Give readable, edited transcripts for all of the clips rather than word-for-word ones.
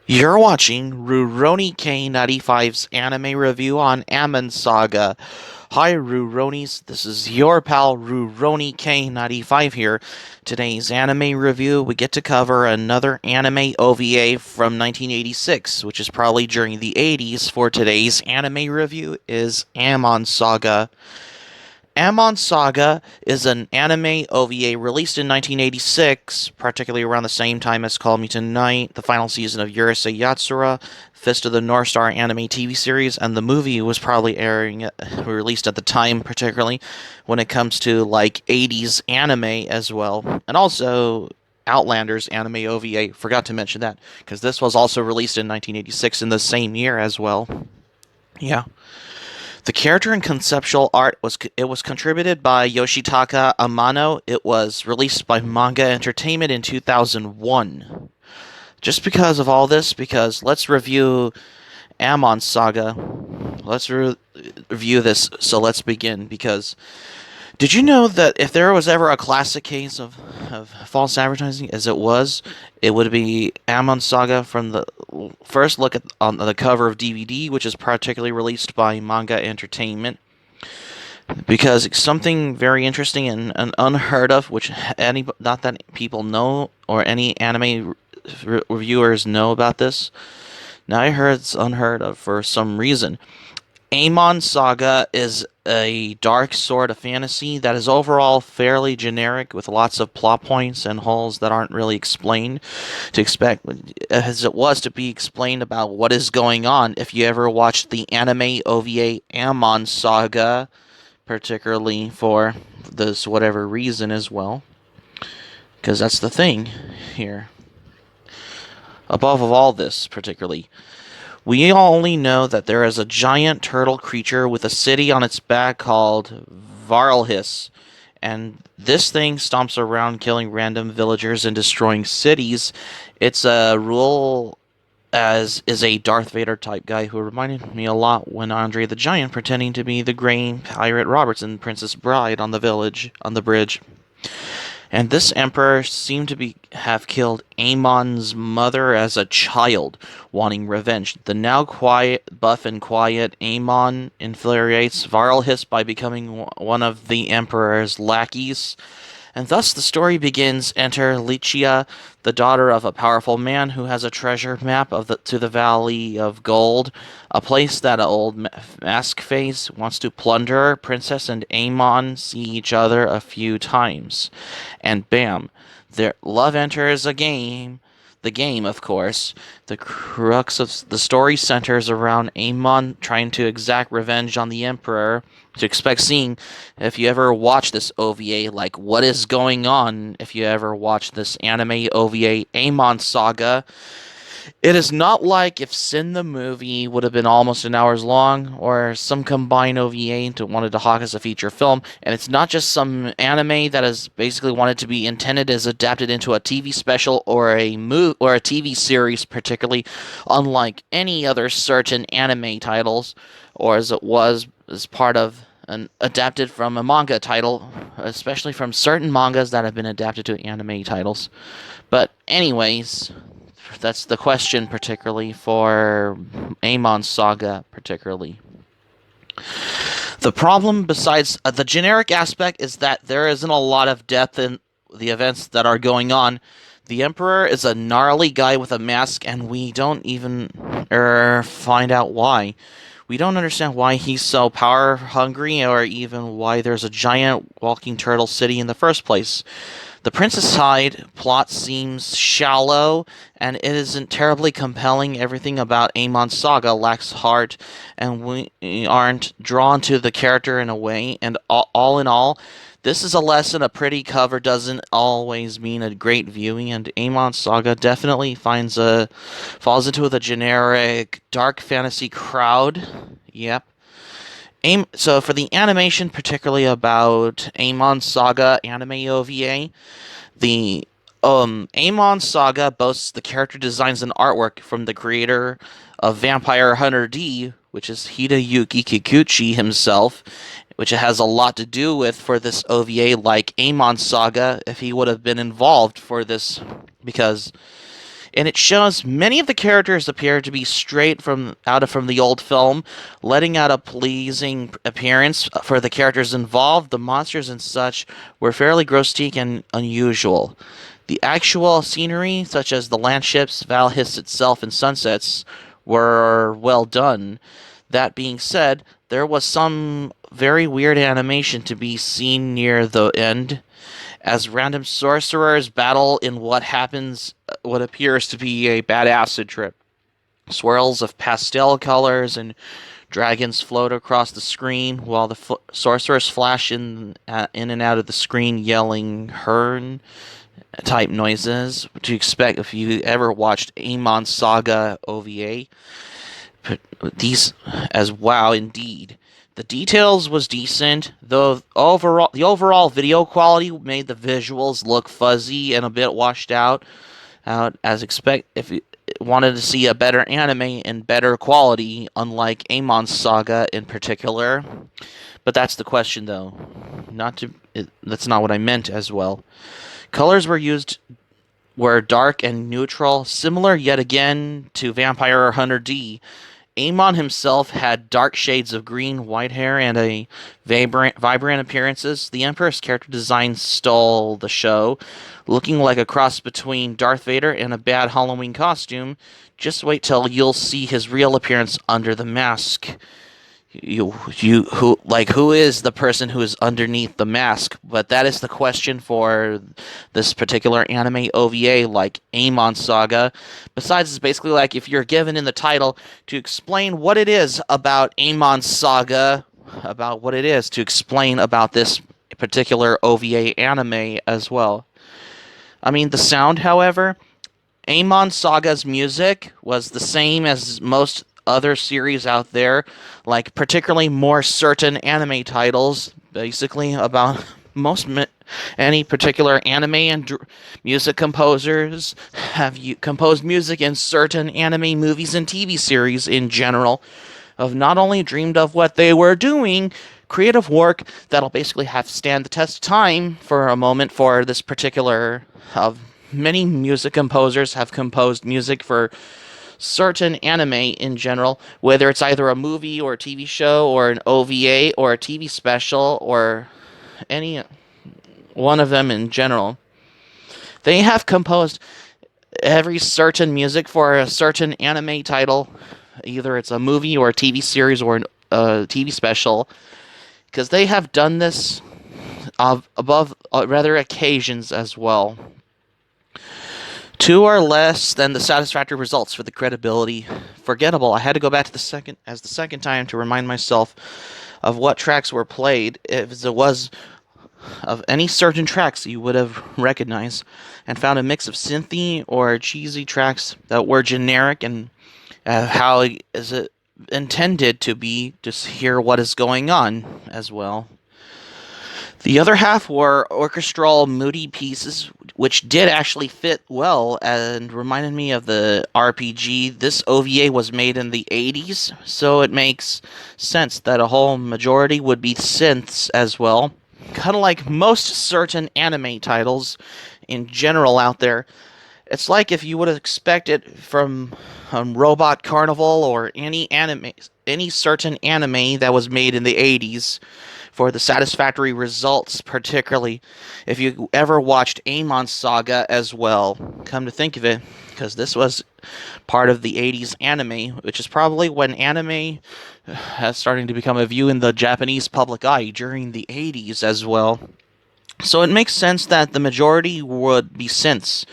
You're watching Rurouni K95's anime review on Amon Saga. Hi Ruronis, this is your pal Rurouni K95 here. Today's anime review, we get to cover another anime OVA from 1986, which is probably during the 80s. For today's anime review is Amon Saga. Amon Saga is an anime OVA released in 1986, particularly around the same time as Call Me Tonight, the final season of Urusei Yatsura, Fist of the North Star anime TV series, and the movie was probably released at the time, particularly when it comes to like 80s anime as well, and also Outlander's anime OVA. Forgot to mention that because this was also released in 1986 in the same year as well. Yeah. The character and conceptual art was contributed by Yoshitaka Amano. It was released by Manga Entertainment in 2001. Just because of all this, because let's review Amon Saga. Let's review this. So let's begin. Because did you know that if there was ever a classic case of false advertising, as it would be Amon Saga from the first look at on the cover of DVD, which is particularly released by Manga Entertainment, because it's something very interesting and unheard of, which any not that people know or any anime reviewers know about this. Now I heard it's unheard of for some reason. Amon Saga is a dark sort of fantasy that is overall fairly generic, with lots of plot points and holes that aren't really explained to expect as it was to be explained about what is going on. If you ever watched the anime OVA Amon Saga, particularly for this whatever reason as well, because that's the thing here. Above of all this, particularly, we only know that there is a giant turtle creature with a city on its back called Varlhis, and this thing stomps around killing random villagers and destroying cities. It's a rule as is a Darth Vader type guy who reminded me a lot when Andre the Giant pretending to be the Grey Pirate Roberts in Princess Bride on the bridge. And this emperor seemed to have killed Amon's mother as a child, wanting revenge. The now buff and quiet Amon infuriates Varlhis by becoming one of the emperor's lackeys, and thus the story begins. Enter Lycia, the daughter of a powerful man who has a treasure map to the Valley of Gold, a place that an old mask face wants to plunder. Princess and Amon see each other a few times, and bam, their love enters a game. The game, of course. The crux of the story centers around Amon trying to exact revenge on the Emperor. To expect seeing, if you ever watch this OVA, like what is going on, if you ever watch this anime OVA Amon Saga, it is not like if Sin the movie would have been almost an hour's long, or some combined OVA to wanted to hawk as a feature film, and it's not just some anime that is basically wanted to be intended as adapted into a TV special or or a TV series, particularly unlike any other certain anime titles, or as it was as part of an adapted from a manga title, especially from certain mangas that have been adapted to anime titles. But anyways, that's the question, particularly for Amon Saga, particularly. The problem, besides the generic aspect, is that there isn't a lot of depth in the events that are going on. The Emperor is a gnarly guy with a mask, and we don't even find out why. We don't understand why he's so power hungry, or even why there's a giant walking turtle city in the first place. The Princess side plot seems shallow, and it isn't terribly compelling. Everything about Amon Saga lacks heart, and we aren't drawn to the character in a way. And all in all, this is a lesson. A pretty cover doesn't always mean a great viewing, and Amon Saga definitely falls into the generic dark fantasy crowd. Yep. So for the animation, particularly about Amon Saga anime OVA, the Amon Saga boasts the character designs and artwork from the creator of Vampire Hunter D, which is Hideyuki Kikuchi himself, which has a lot to do with for this OVA, like Amon Saga, if he would have been involved for this, because and it shows many of the characters appear to be straight from the old film, letting out a pleasing appearance for the characters involved. The monsters and such were fairly grotesque and unusual. The actual scenery, such as the landships, Valhis itself, and sunsets, were well done. That being said, there was some very weird animation to be seen near the end, as random sorcerers battle in what appears to be a bad acid trip. Swirls of pastel colors and dragons float across the screen while the sorcerers flash in and out of the screen yelling Hearn type noises, which you expect if you ever watched Amon Saga OVA. But these as wow indeed. The details was decent, though the overall video quality made the visuals look fuzzy and a bit washed out as expect if you wanted to see a better anime and better quality, unlike Amon Saga in particular. But that's the question though. That's not what I meant as well. Colors were dark and neutral, similar yet again to Vampire Hunter D. Amon himself had dark shades of green, white hair, and a vibrant appearances. The Emperor's character design stole the show, looking like a cross between Darth Vader and a bad Halloween costume. Just wait till you'll see his real appearance under the mask. Who is the person who is underneath the mask? But that is the question for this particular anime OVA, like Amon Saga. Besides, it's basically like if you're given in the title to explain what it is about Amon Saga, about what it is to explain about this particular OVA anime as well. I mean, the sound, however, Amon Saga's music was the same as most other series out there, like particularly more certain anime titles, basically about any particular anime and music composers have composed music in certain anime movies and TV series in general, have not only dreamed of what they were doing, creative work that'll basically have to stand the test of time for a moment for this particular of many music composers have composed music for certain anime in general, whether it's either a movie or a TV show or an OVA or a TV special or any one of them in general. They have composed every certain music for a certain anime title, either it's a movie or a TV series or a TV special, because they have done this above rather occasions as well. Two are less than the satisfactory results for the credibility. Forgettable. I had to go back to the second time to remind myself of what tracks were played, if it was of any certain tracks you would have recognized, and found a mix of synthy or cheesy tracks that were generic and how is it intended to be, just hear what is going on as well. The other half were orchestral, moody pieces, which did actually fit well and reminded me of the RPG. This OVA was made in the 80s, so it makes sense that a whole majority would be synths as well. Kind of like most certain anime titles in general out there. It's like if you would have expected from Robot Carnival or any certain anime that was made in the 80s for the satisfactory results, particularly if you ever watched Amon Saga as well. Come to think of it, because this was part of the 80s anime, which is probably when anime has starting to become a view in the Japanese public eye during the 80s as well. So it makes sense that the majority would be synths.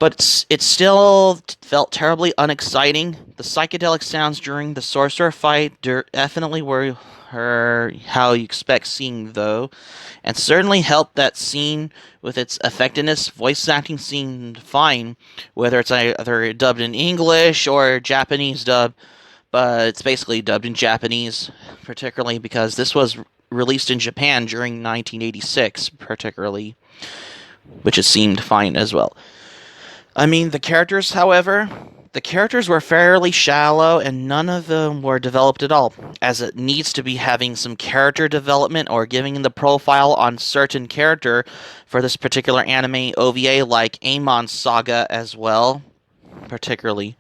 But it still felt terribly unexciting. The psychedelic sounds during the sorcerer fight definitely were how you expect seeing, though, and certainly helped that scene with its effectiveness. Voice acting seemed fine, whether it's either dubbed in English or Japanese dub, but it's basically dubbed in Japanese, particularly because this was released in Japan during 1986, particularly, which it seemed fine as well. I mean, the characters, however, the characters were fairly shallow and none of them were developed at all, as it needs to be having some character development or giving the profile on certain character for this particular anime OVA like Amon Saga as well. particularly.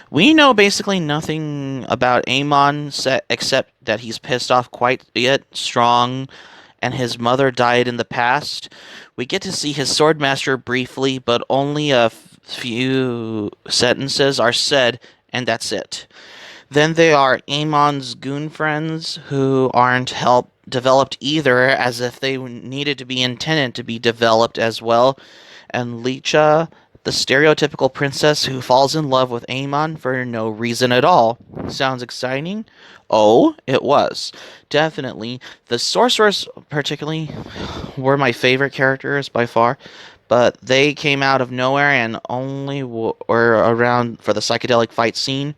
We know basically nothing about Amon except that he's pissed off quite yet strong and his mother died in the past. We get to see his swordmaster briefly, but only a few sentences are said, and that's it. Then there are Amon's goon friends who aren't helped developed either, as if they needed to be intended to be developed as well. And Licha, the stereotypical princess who falls in love with Amon for no reason at all. Sounds exciting? Oh, it was. Definitely. The sorcerers, particularly, were my favorite characters by far, but they came out of nowhere and only were around for the psychedelic fight scene.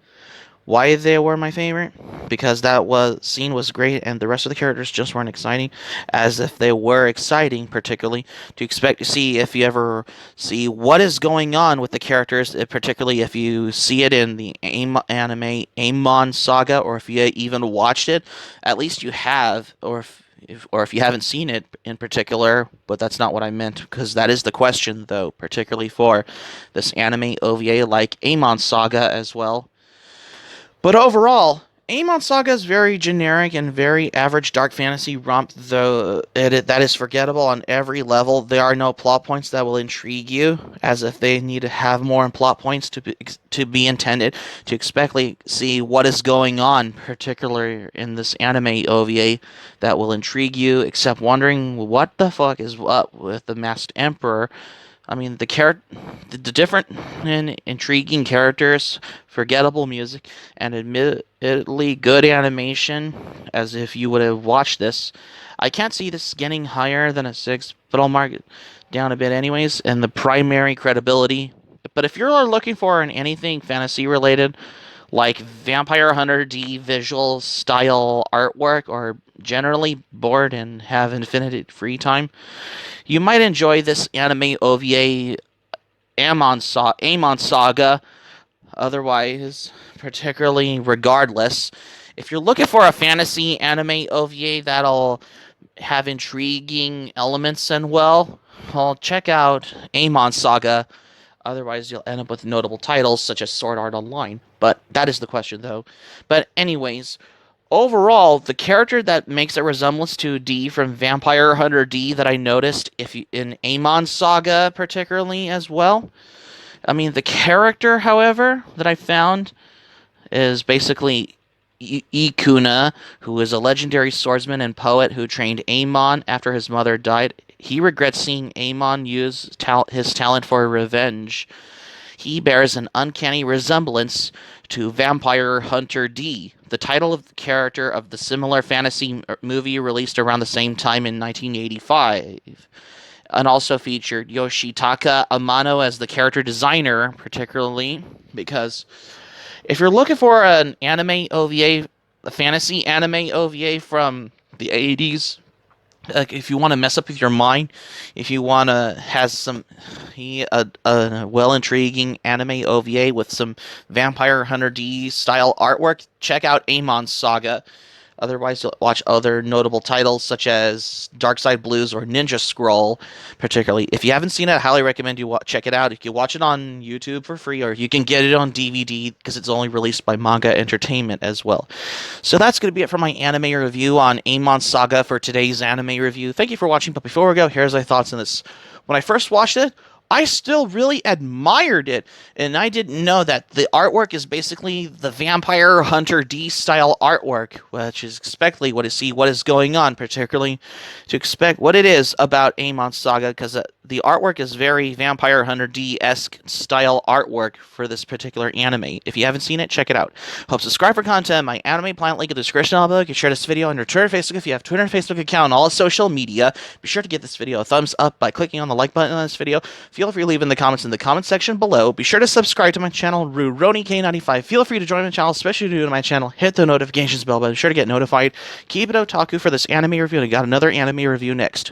Why they were my favorite? Because that was scene was great and the rest of the characters just weren't exciting, as if they were exciting, particularly to expect to see if you ever see what is going on with the characters, particularly if you see it in the anime Amon Saga, or if you even watched it, at least you have, or if you haven't seen it in particular, but that's not what I meant, because that is the question, though, particularly for this anime OVA like Amon Saga as well. But overall, Amon Saga is very generic and very average dark fantasy romp, though that is forgettable on every level. There are no plot points that will intrigue you, as if they need to have more plot points to be intended to expectly see what is going on, particularly in this anime OVA, that will intrigue you, except wondering what the fuck is up with the Masked Emperor. I mean, the different and intriguing characters, forgettable music, and admittedly good animation, as if you would have watched this. I can't see this getting higher than a 6, but I'll mark it down a bit anyways, and the primary credibility. But if you're looking for anything fantasy related, like Vampire Hunter D visual style artwork, or generally bored and have infinite free time, you might enjoy this anime OVA Amon Saga. Otherwise, particularly regardless, if you're looking for a fantasy anime OVA that'll have intriguing elements and well, check out Amon Saga. Otherwise, you'll end up with notable titles such as Sword Art Online. But that is the question, though. But anyways, overall, the character that makes a resemblance to D from Vampire Hunter D that I noticed in Amon Saga particularly as well. I mean, the character, however, that I found is basically Ikuna, who is a legendary swordsman and poet who trained Amon after his mother died. He regrets seeing Amon use his talent for revenge. He bears an uncanny resemblance to Vampire Hunter D, the title of the character of the similar fantasy movie released around the same time in 1985, and also featured Yoshitaka Amano as the character designer, particularly because if you're looking for an anime OVA, a fantasy anime OVA from the 80s, like if you want to mess up with your mind, if you want to has some a well intriguing anime OVA with some Vampire Hunter D style artwork, check out Amon Saga. Otherwise, you'll watch other notable titles such as Dark Side Blues or Ninja Scroll, particularly. If you haven't seen it, I highly recommend you check it out. You can watch it on YouTube for free, or you can get it on DVD because it's only released by Manga Entertainment as well. So that's going to be it for my anime review on Amon Saga for today's anime review. Thank you for watching, but before we go, here's my thoughts on this. When I first watched it, I still really admired it, and I didn't know that the artwork is basically the Vampire Hunter D style artwork, which is expectedly what is going on, particularly to expect what it is about Amon Saga, because the artwork is very Vampire Hunter D-esque style artwork for this particular anime. If you haven't seen it, check it out. Hope subscribe for content. My anime planet link in the description below. You can share this video on your Twitter, Facebook if you have Twitter and Facebook account, and all social media. Be sure to give this video a thumbs up by clicking on the like button on this video. Feel free to leave in the comments in the comment section below. Be sure to subscribe to my channel, RuRoniK95. Feel free to join my channel, especially if you're new to my channel. Hit the notifications bell button. Be sure to get notified. Keep it otaku for this anime review, and I got another anime review next.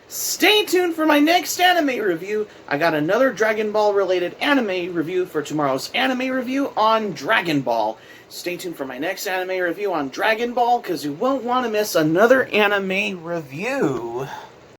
Stay tuned for my next anime review. I got another Dragon Ball related anime review for tomorrow's anime review on Dragon Ball. Stay tuned for my next anime review on Dragon Ball, because you won't want to miss another anime review.